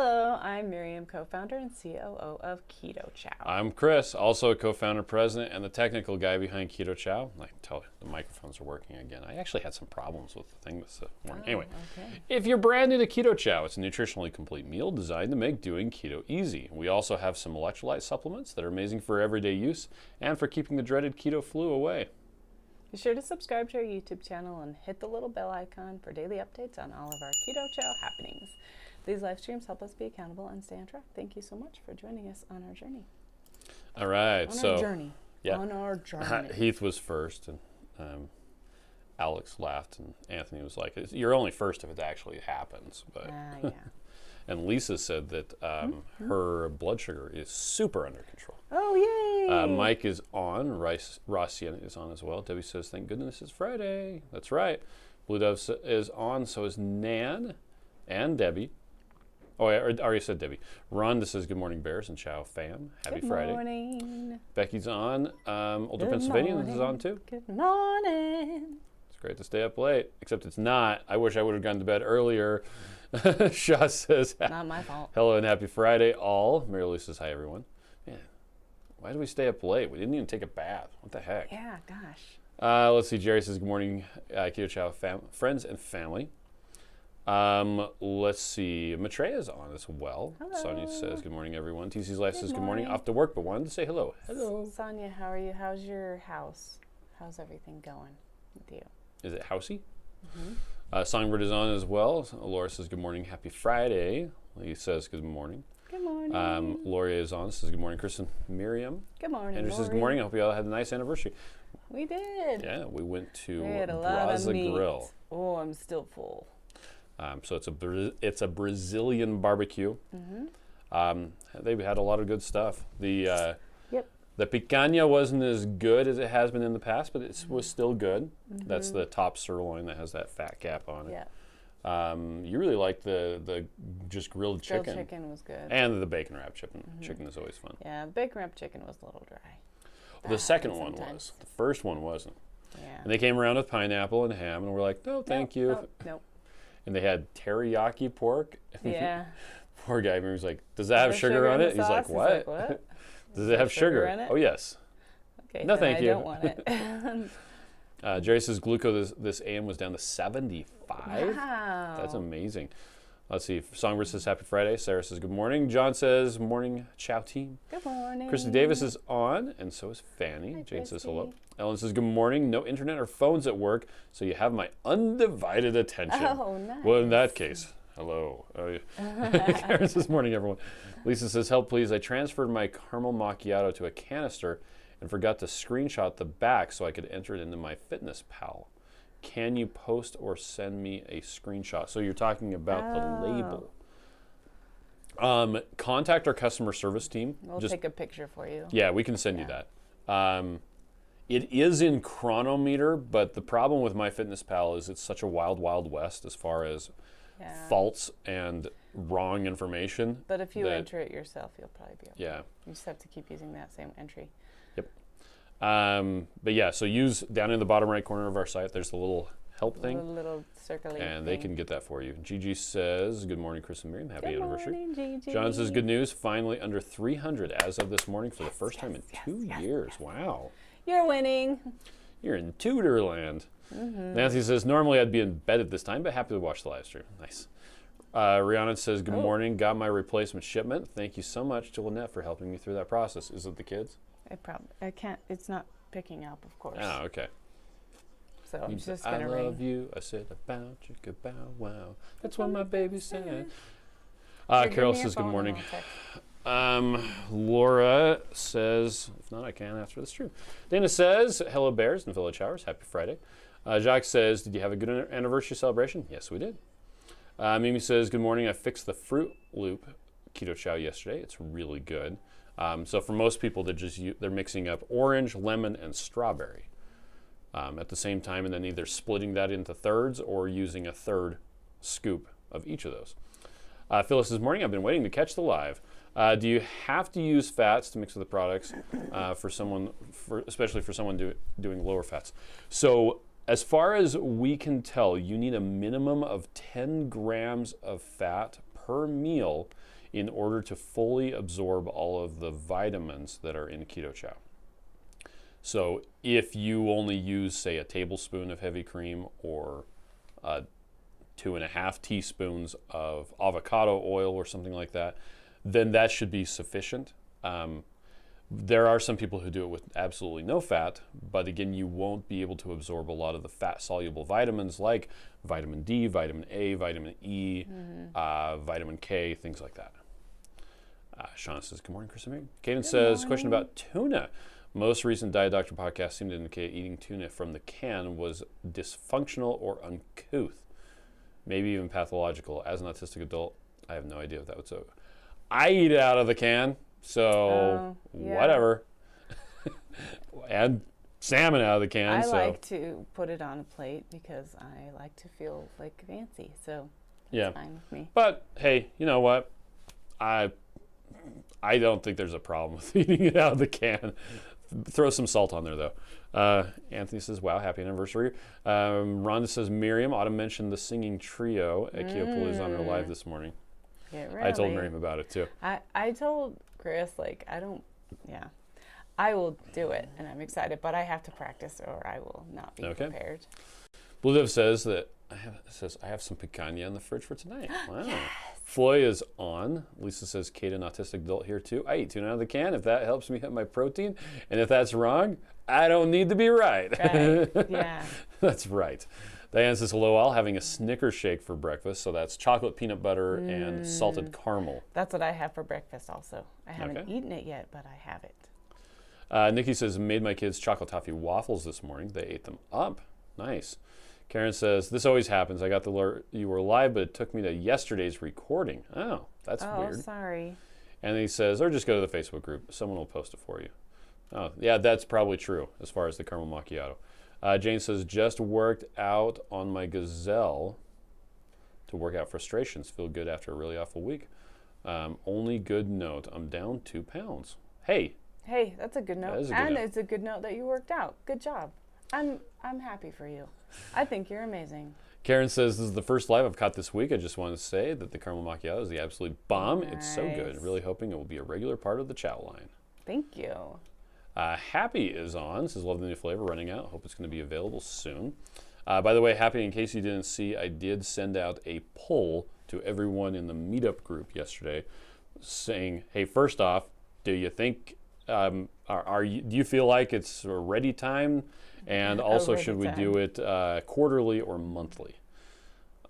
Hello, I'm Miriam, co-founder and COO of Keto Chow. I'm Chris, also a co-founder, president, and the technical guy behind Keto Chow. I can tell the microphones are working again. I actually had some problems with the thing this morning. Anyway, if you're brand new to Keto Chow, it's a nutritionally complete meal designed to make doing keto easy. We also have some electrolyte supplements that are amazing for everyday use and for keeping the dreaded keto flu away. Be sure to subscribe to our YouTube channel and hit the little bell icon for daily updates on all of our Keto Chow happenings. These live streams help us be accountable and stay on track. Thank you so much for joining us on our journey. All right, On our journey. Heath was first, and Alex laughed, and Anthony was like, "You're only first if it actually happens." But Yeah. and Lisa said that her blood sugar is super under control. Oh, yay! Mike is on. Rossian is on as well. Debbie says, "Thank goodness it's Friday." That's right. Blue Dove is on. So is Nan and Debbie. Oh, I already said Debbie. Rhonda says, "Good morning, Bears and Chow fam. Happy Friday." Good morning. Becky's on. Older Good Pennsylvanians is morning. on too. Good morning. It's great to stay up late, except it's not. I wish I would have gone to bed earlier. Shaw says, Not my fault. "Hello and happy Friday, all." Mary Lou says, "Hi, everyone." Man, why did we stay up late? We didn't even take a bath. What the heck? Yeah, gosh. Let's see. Jerry says, "Good morning, Keto Chow friends and family." Let's see. Matreya's on as well. Hello. Sonia says, "Good morning, everyone." TC's Life says, "Good morning. morning. Off to work, but wanted to say hello." Hello. Sonia, how are you? How's your house? How's everything going with you? Is it housey? Songbird is on as well. Laura says, "Good morning. Happy Friday." Lee says, "Good morning." Good morning. Laura is on. Says, "Good morning, Chris and Miriam." Good morning, Andrew says, "Good Lori. morning. I hope you all had a nice anniversary." We did. Yeah, we went to We had a lot of Braza meat. Grill. Oh, I'm still full. So it's a Brazilian barbecue. They've had a lot of good stuff. The picanha wasn't as good as it has been in the past, but it was still good. That's the top sirloin that has that fat cap on it. Yeah. You really like the just grilled chicken. Grilled chicken was good. And the bacon wrap chicken. Chicken is always fun. Yeah, bacon wrap chicken was a little dry. The second happens one sometimes. was. The first one wasn't. Yeah. And they came around with pineapple and ham, and we're like, "No, thank you." Nope. And they had teriyaki pork. Yeah. Poor guy was like, "Does that have There's sugar on in it?" the He's like, sauce? "What? Does it have sugar?" in it? "Oh, yes." Okay, No, then thank I you. don't want it. Jerry says glucose this AM was down to 75. Wow. That's amazing. Let's see. Songbird says happy Friday. Sarah says good morning. John says morning, Chow team. Good morning. Christy Davis is on, and so is Fanny. Hi, Jane says Christy. hello. Ellen says good morning. No internet or phones at work, so you have my undivided attention. Oh, nice. Well, in that case, hello. Karen says morning, everyone. Lisa says help, please. I transferred my caramel macchiato to a canister and forgot to screenshot the back so I could enter it into my Fitness Pal. Can you post or send me a screenshot? So you're talking about the label. Contact our customer service team. We'll take a picture for you. Yeah, we can send you that. It is in Chronometer, but the problem with MyFitnessPal is it's such a wild, wild west as far as faults and wrong information. But if you enter it yourself, you'll probably be okay. Yeah. You just have to keep using that same entry. Yep. But yeah, so use down in the bottom right corner of our site, there's the little help A thing, little circulating and they can get that for you. Gigi says, good morning, Chris and Miriam. Happy Good anniversary. morning, Gigi. John says, good news, finally under 300 as of this morning for the first time in 2 years. Wow. You're winning. You're in Tudorland. Nancy says, normally I'd be in bed at this time, but happy to watch the live stream. Nice. Rihanna says, good morning. Got my replacement shipment. Thank you so much to Lynette for helping me through that process. Is it the kids? I can't. It's not picking up, of course. Oh, okay. So I'm just I gonna ring. love you. I said about you. Goodbye. Wow. That's what my baby said. Give Carol me your says, good phone and morning. I'll text. Laura says, if not, I can after the stream. Dana says, hello, Bears and Village Hours. Happy Friday. Jacques says, did you have a good anniversary celebration? Yes, we did. Mimi says, good morning. I fixed the Fruit Loop Keto Chow yesterday. It's really good. So for most people, they're mixing up orange, lemon, and strawberry at the same time, and then either splitting that into thirds or using a third scoop of each of those. Phyllis says, morning. I've been waiting to catch the live. Do you have to use fats to mix with the products especially for someone doing lower fats? So as far as we can tell, you need a minimum of 10 grams of fat per meal in order to fully absorb all of the vitamins that are in Keto Chow. So if you only use, say, a tablespoon of heavy cream or 2.5 teaspoons of avocado oil or something like that, then that should be sufficient. There are some people who do it with absolutely no fat, but again, you won't be able to absorb a lot of the fat-soluble vitamins like vitamin D, vitamin A, vitamin E, vitamin K, things like that. Sean says, good morning, Chris and Miriam. Kaden says, question about tuna. Most recent Diet Doctor podcasts seem to indicate eating tuna from the can was dysfunctional or uncouth, maybe even pathological. As an autistic adult, I have no idea if that would so. I eat it out of the can, so whatever. And salmon out of the can. I like to put it on a plate because I like to feel like fancy, so it's fine with me. But hey, you know what? I don't think there's a problem with eating it out of the can. Throw some salt on there, though. Anthony says, wow, happy anniversary. Rhonda says, Miriam, Autumn mentioned the singing trio at Keto on her live this morning. Get ready. I told Miriam about it, too. I told Chris, I will do it, and I'm excited, but I have to practice or I will not be prepared. Blue Dove says that I have some picanha in the fridge for tonight. Wow. Yes. Floy is on. Lisa says, Kate, an autistic adult here too. I eat tuna out of the can if that helps me hit my protein. And if that's wrong, I don't need to be right. Right. Yeah. That's right. Diane says, hello, all having a Snickers shake for breakfast. So that's chocolate, peanut butter, and salted caramel. That's what I have for breakfast also. I haven't eaten it yet, but I have it. Nikki says, made my kids chocolate toffee waffles this morning. They ate them up. Nice. Karen says, this always happens. I got the alert you were live, but it took me to yesterday's recording. Oh, that's weird. Oh, sorry. And he says, or just go to the Facebook group. Someone will post it for you. Oh, yeah, that's probably true as far as the caramel macchiato. Jane says, just worked out on my gazelle to work out frustrations. Feel good after a really awful week. Only good note, I'm down 2 pounds. Hey, that's a good note. It's a good note that you worked out. Good job. I'm happy for you. I think you're amazing. Karen says, this is the first live I've caught this week. I just want to say that the caramel macchiato is the absolute bomb. Nice. It's so good. Really hoping it will be a regular part of the Chow line. Thank you. Happy is on. Says, love the new flavor running out. Hope it's going to be available soon. By the way, Happy, in case you didn't see, I did send out a poll to everyone in the meetup group yesterday saying, hey, first off, do you think, do you feel like it's a ready time? And also, should we do it quarterly or monthly?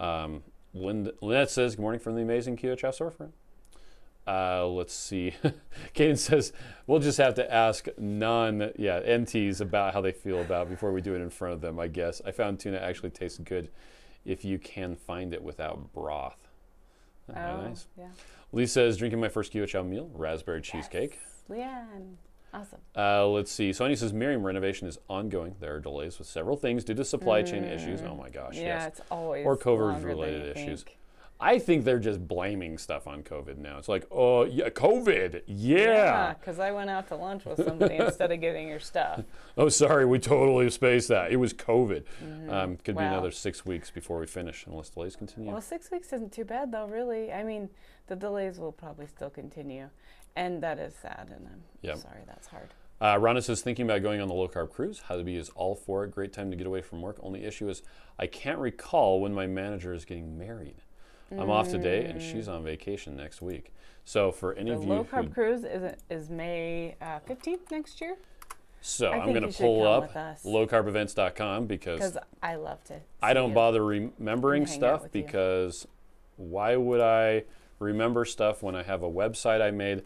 Lynette says, good morning from the amazing Keto Chow storefront. Let's see. Kaden says, we'll just have to ask NTs about how they feel about it before we do it in front of them, I guess. I found tuna actually tastes good if you can find it without broth. Nice. Yeah. Lee says, drinking my first Keto Chow meal, raspberry cheesecake. Leanne. Awesome. Let's see. Sonia says, Miriam, renovation is ongoing. There are delays with several things due to supply chain issues. Oh my gosh, yes. It's always or COVID-related issues. I think they're just blaming stuff on COVID now. It's like, oh, yeah, COVID, yeah. Because I went out to lunch with somebody instead of getting your stuff. Oh, sorry, we totally spaced that. It was COVID. Could be another 6 weeks before we finish, unless delays continue. Well, 6 weeks isn't too bad, though, really. I mean, the delays will probably still continue. And that is sad, and I'm sorry that's hard. Rhonda says, thinking about going on the low-carb cruise. Hubby is all for it. Great time to get away from work. Only issue is I can't recall when my manager is getting married. I'm off today, and she's on vacation next week. So for any of you, the low-carb cruise is May 15th next year. So I'm going to pull up lowcarbevents.com because I love to. I don't bother remembering stuff because why would I remember stuff when I have a website I made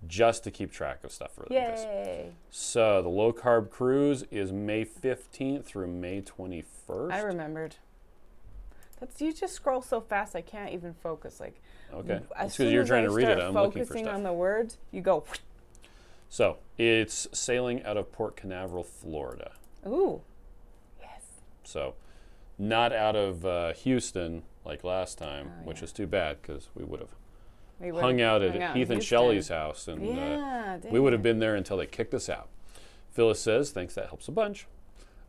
just to keep track of stuff for this? Yay! So the low-carb cruise is May 15th through May 21st. I remembered. You just scroll so fast I can't even focus. Okay, that's because you're trying to read it. I'm looking for stuff. Focusing on the words, you go. So it's sailing out of Port Canaveral, Florida. Ooh, yes. So not out of Houston like last time, which is too bad because we would have hung out at Heath and Shelley's house, and we would have been there until they kicked us out. Phyllis says, thanks, that helps a bunch.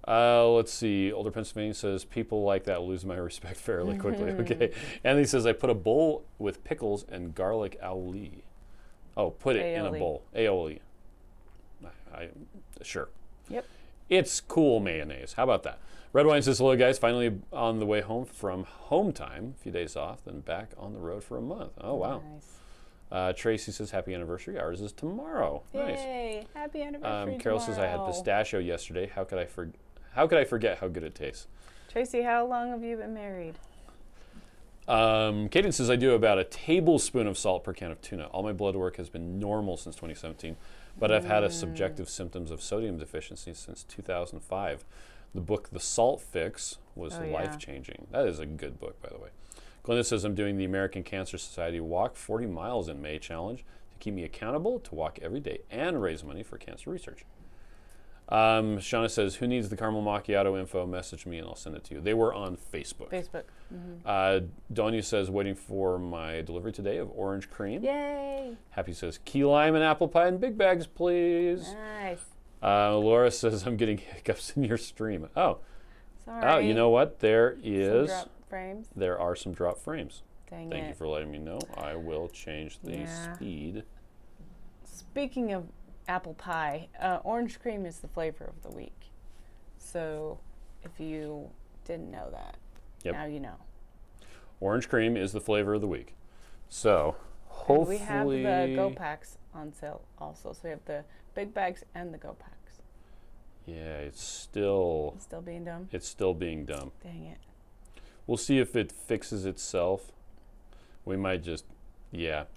Let's see. Older Pennsylvania says, people like that lose my respect fairly quickly. Okay. Anthony says, I put a bowl with pickles and garlic aioli. Oh, put it in a bowl. Aioli. Sure. Yep. It's cool mayonnaise. How about that? Red Wine says, hello, guys. Finally on the way home from home time. A few days off, then back on the road for a month. Oh, wow. Nice. Tracy says, happy anniversary. Ours is tomorrow. Yay. Nice. Happy anniversary Carol tomorrow. says, I had pistachio yesterday. How could I forget how good it tastes? Tracy, how long have you been married? Kaden says, I do about a tablespoon of salt per can of tuna. All my blood work has been normal since 2017, but I've had a subjective symptoms of sodium deficiency since 2005. The book, The Salt Fix, was life-changing. That is a good book, by the way. Glenda says, I'm doing the American Cancer Society Walk 40 Miles in May challenge to keep me accountable to walk every day and raise money for cancer research. Shauna says, who needs the caramel macchiato info? Message me and I'll send it to you. They were on Facebook. Donia says, waiting for my delivery today of orange cream. Yay! Happy says, key lime and apple pie in big bags, please. Nice. Laura says, I'm getting hiccups in your stream. Oh. Sorry. Oh, you know what? There is. Some drop frames. There are some drop frames. Dang Thank it. you for letting me know. I will change the speed. Speaking of apple pie, orange cream is the flavor of the week. So if you didn't know that, now you know. Orange cream is the flavor of the week. So hopefully. And we have the Go Packs on sale also. So we have the big bags and the Go Packs. Yeah, it's still being dumb? It's still being dumb. Dang it. We'll see if it fixes itself. We might just, let's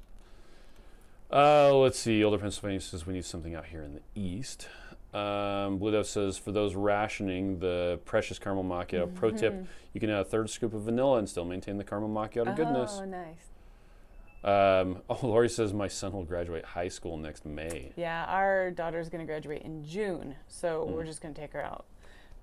see. Older Pennsylvania says we need something out here in the east. Blue Dove says, for those rationing the precious caramel macchiato, pro tip, you can add a third scoop of vanilla and still maintain the caramel macchiato goodness. Oh, nice. Lori says my son will graduate high school next May. Yeah, our daughter's going to graduate in June, so we're just going to take her out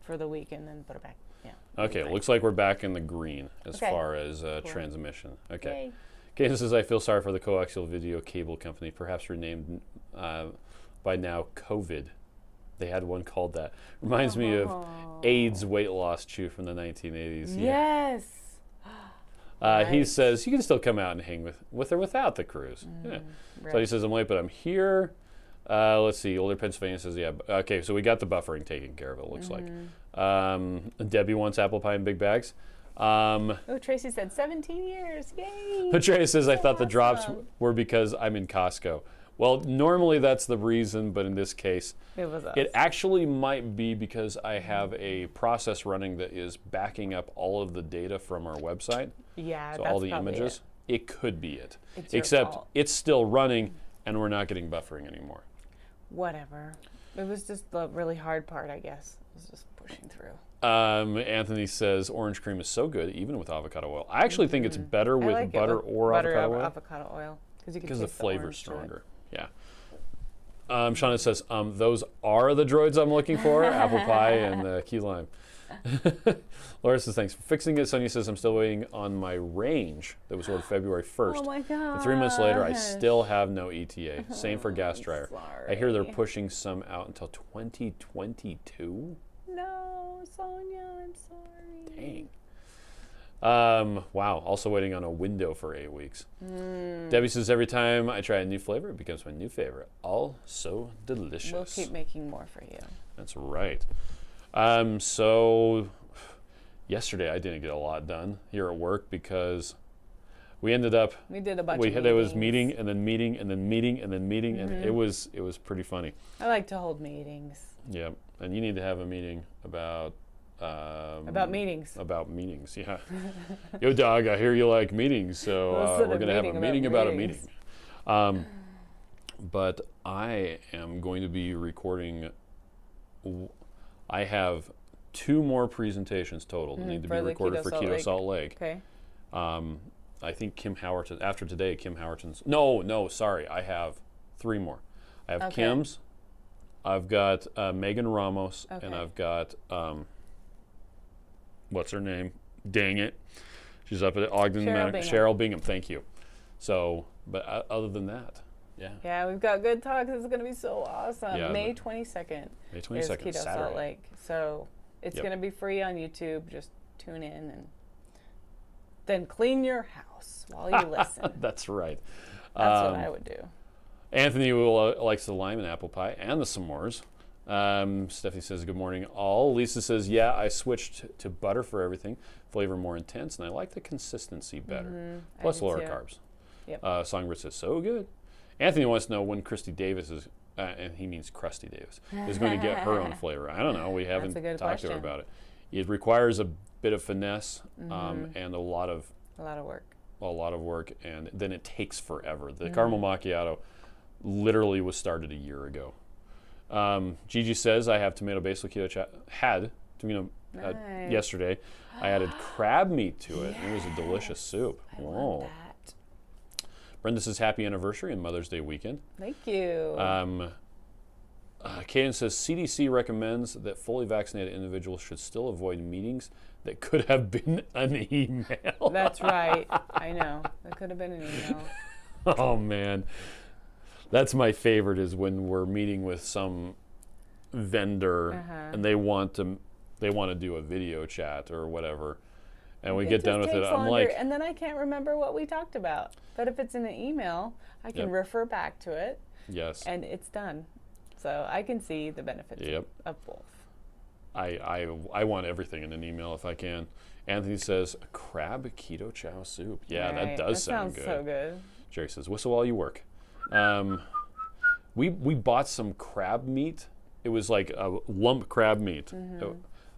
for the week and then put her back. Yeah. Okay, looks like we're back in the green as far as transmission. Okay. Kaden says, I feel sorry for the coaxial video cable company, perhaps renamed by now COVID. They had one called that. Reminds me of AIDS weight loss chew from the 1980s. Yes. He says, you can still come out and hang with or without the cruise. So he says, I'm late, but I'm here. Let's see. Older Pennsylvania says, okay, so we got the buffering taken care of, it looks like. Debbie wants apple pie in big bags. Tracy said 17 years. Yay. Patricia says, I thought the drops were because I'm in Costco. Well, normally that's the reason, but in this case, it actually might be because I have a process running that is backing up all of the data from our website. Yeah, so that's all the images. It could be it. It's Except it's still running and we're not getting buffering anymore. Whatever. It was just the really hard part, I guess. It was just pushing through. Anthony says orange cream is so good even with avocado oil. I actually think it's better with butter or avocado oil. Avocado oil because the flavor's stronger. Yeah. Shauna says, those are the droids I'm looking for, apple pie and key lime. Laura says, thanks for fixing it. Sonia says, I'm still waiting on my range that was ordered February 1st. Oh my God. And 3 months later, I still have no ETA. Same for gas dryer. Sorry. I hear they're pushing some out until 2022. No, Sonia, I'm sorry. Dang. Wow, also waiting on a window for 8 weeks. Debbie says, every time I try a new flavor, it becomes my new favorite. All so delicious. We'll keep making more for you. That's right. So yesterday I didn't get a lot done here at work because we ended up we did a bunch of meetings. There was meeting and then meeting and then meeting and then meeting and it was pretty funny. I like to hold meetings. Yeah, and you need to have a meeting about meetings. About meetings, yeah. Yo, dog, I hear you like meetings, so we're gonna have a meeting about a meeting. But I am going to be recording. I have 2 more presentations total that need to be recorded for Keto Salt Lake. Okay. I think Kim Howerton, after today, Kim Howerton's. No, sorry. I have 3 more. I have Kim's, I've got Megan Ramos, and I've got, what's her name? Dang it. She's up at Ogden. Cheryl Bingham, thank you. So, but other than that, yeah. Yeah, we've got good talks. It's going to be so awesome. Yeah, May 22nd. May 22nd, is Keto Saturday. Salt Lake. So It's Yep. going to be free on YouTube. Just tune in and then clean your house while you listen. That's right. That's what I would do. Anthony likes the lime and apple pie and the s'mores. Stephanie says, good morning, all. Lisa says, yeah, I switched to butter for everything. Flavor more intense, and I like the consistency better. Plus lower carbs. Yep. Songbird says, so good. Anthony wants to know when Christy Davis is, and he means Krusty Davis, is going to get her own flavor. I don't know. We haven't talked to her about it. It requires a bit of finesse and a lot of work, and then it takes forever. The caramel macchiato literally was started a year ago. Gigi says, I have tomato basil keto chow. Yesterday. I added crab meat to it. It was a delicious soup. I love that. Brenda says, happy anniversary and Mother's Day weekend. Thank you. Kaden says, CDC recommends that fully vaccinated individuals should still avoid meetings that could have been an email. That's right. I know. That could have been an email. Oh, man. That's my favorite, is when we're meeting with some vendor and they want to do a video chat or whatever, and we get done with it. I'm like, and then I can't remember what we talked about. But if it's in an email, I can refer back to it. Yes. And it's done. So I can see the benefits of both. I want everything in an email if I can. Anthony says, crab keto chow soup. Yeah, that does sound good. So good. Jerry says, whistle while you work. We bought some crab meat. It was like a lump crab meat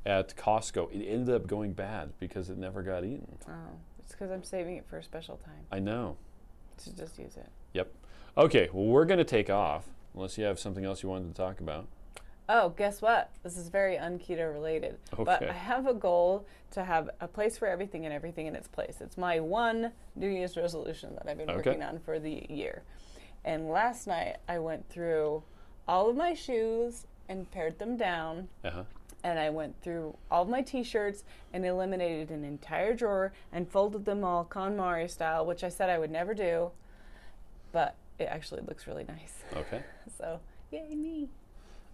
at Costco. It ended up going bad because it never got eaten. Oh, it's because I'm saving it for a special time. I know. To just use it. Yep. Okay, well, we're going to take off, unless you have something else you wanted to talk about. Oh, guess what? This is very un-keto related. Okay. But I have a goal to have a place for everything and everything in its place. It's my one New Year's resolution that I've been working on for the year. And last night I went through all of my shoes and pared them down. And I went through all of my t-shirts and eliminated an entire drawer and folded them all KonMari style, which I said I would never do. But it actually looks really nice. Okay. So, yay me.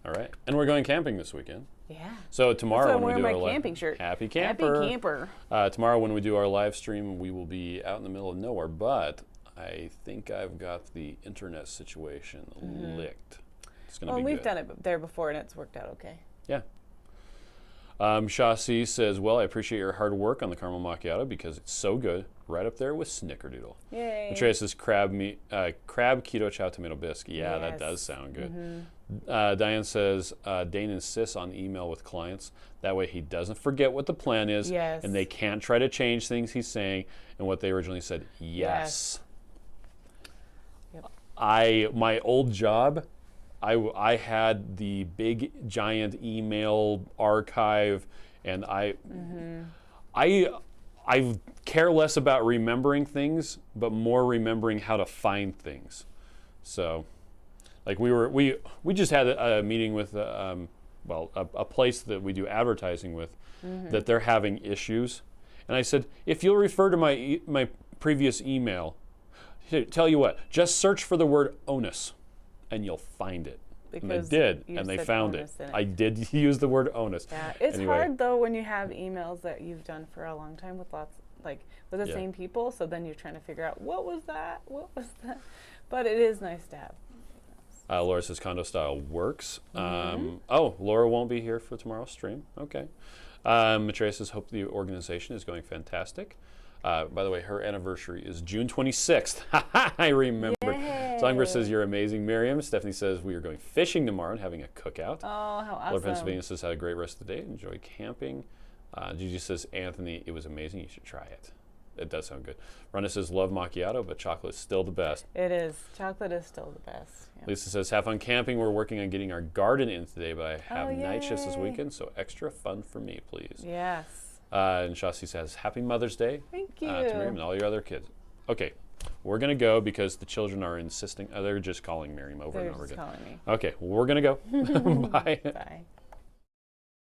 All right. And we're going camping this weekend. Yeah. So tomorrow when we do my camping shirt. Happy camper. Happy camper. Tomorrow when we do our live stream, we will be out in the middle of nowhere, but I think I've got the internet situation licked. It's going to be good. We've done it there before and it's worked out okay. Yeah. Shasi says, well, I appreciate your hard work on the caramel macchiato because it's so good, right up there with Snickerdoodle. Yay. Matreya says, crab keto chow tomato bisque. Yeah, that does sound good. Diane says, Dane insists on email with clients. That way he doesn't forget what the plan is, and they can't try to change things he's saying and what they originally said. Yes. Yep. My old job, I had the big giant email archive, and I care less about remembering things, but more remembering how to find things. So, like we just had a meeting with a place that we do advertising with, that they're having issues, and I said, if you'll refer to my previous email, tell you what, just search for the word onus, and you'll find it. And they did, and they found it. I did use the word onus. Yeah, it's hard though when you have emails that you've done for a long time with with the same people. So then you're trying to figure out what was that. But it is nice to have. Laura says condo style works. Laura won't be here for tomorrow's stream. Okay. Matreya says hope the organization is going fantastic. By the way, her anniversary is June 26th. I remember. Songbird says you're amazing, Miriam. Stephanie says we are going fishing tomorrow and having a cookout. Oh, how awesome. Laura Pennsylvania says had a great rest of the day. Enjoy camping. Gigi says, Anthony, it was amazing. You should try it. It does sound good. Rhonda says love macchiato, but chocolate is still the best. It is. Chocolate is still the best. Yeah. Lisa says have fun camping. We're working on getting our garden in today, but I have night shifts this weekend, so extra fun for me, please. Yes. And Shasi says, happy Mother's Day. Thank you. To Miriam and all your other kids. Okay, we're going to go because the children are insisting. They're just calling Miriam over and over again. They're just calling me. Okay, well, we're going to go. Bye. Bye.